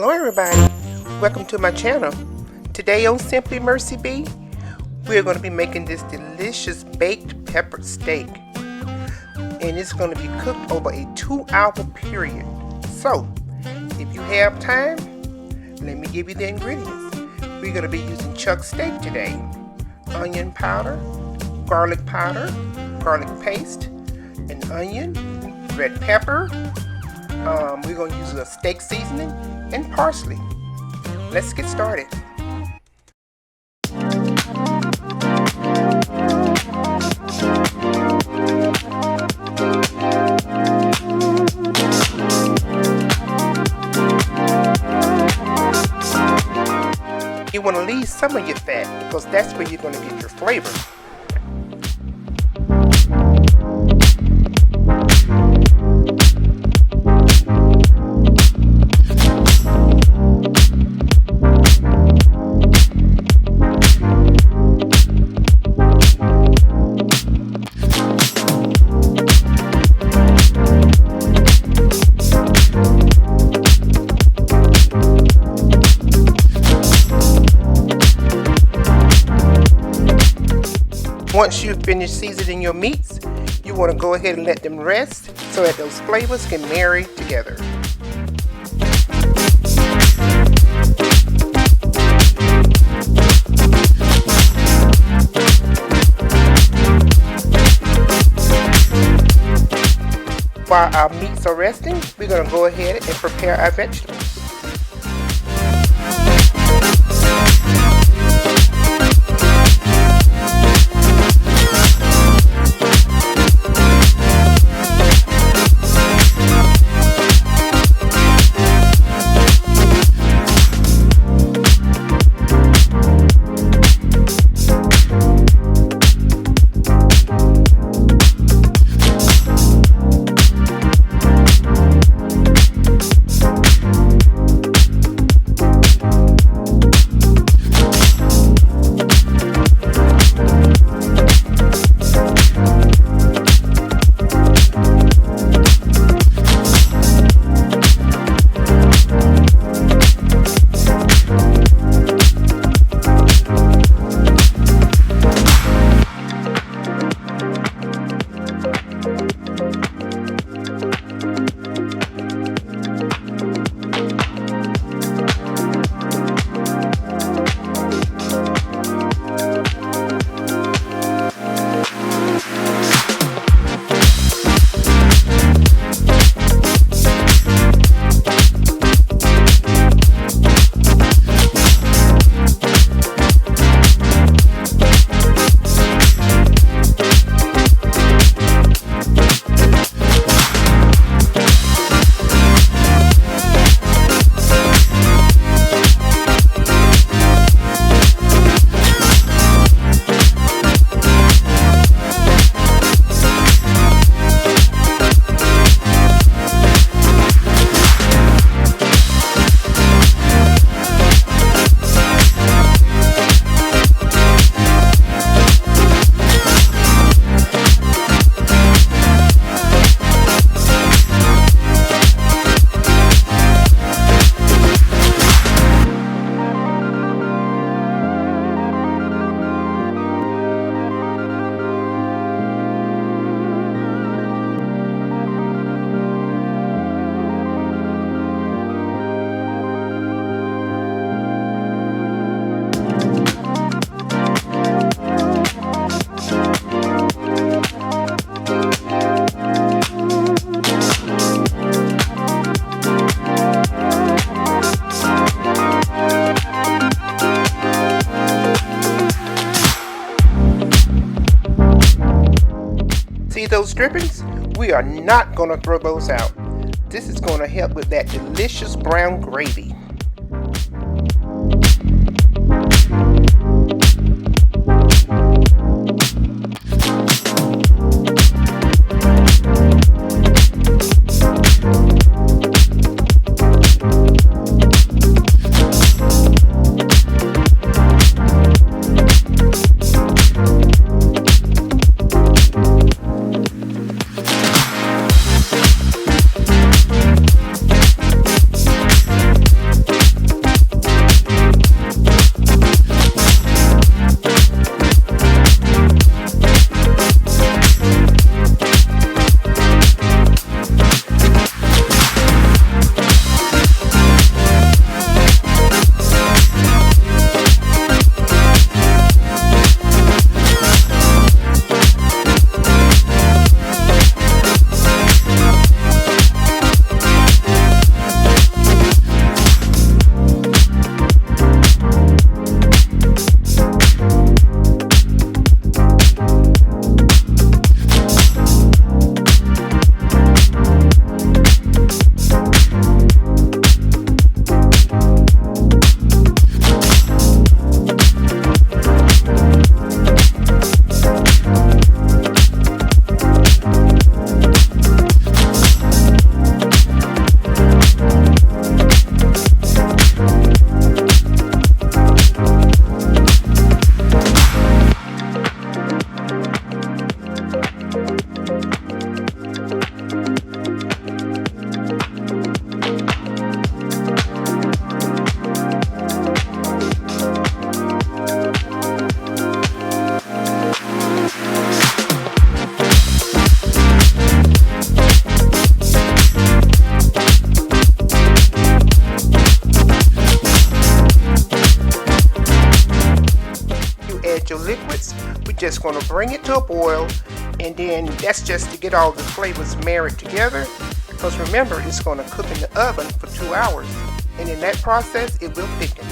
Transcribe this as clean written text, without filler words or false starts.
Hello everybody, welcome to my channel. Today on Simply Mercy B, we're going to be making this delicious baked pepper steak. And it's going to be cooked over a 2-hour period. So, if you have time, let me give you the ingredients. We're going to be using chuck steak today. Onion powder, garlic paste, an onion, red pepper. We're going to use a steak seasoning and parsley. Let's get started. You want to leave some of your fat because that's where you're going to get your flavor. Once you've finished seasoning your meats, you want to go ahead and let them rest so that those flavors can marry together. While our meats are resting, we're going to go ahead and prepare our vegetables. See those drippings? We are not going to throw those out. This is going to help with that delicious brown gravy. add your liquids. We're just going to bring it to a boil, and then that's just to get all the flavors married together, because remember, it's going to cook in the oven for 2 hours, and in that process it will thicken.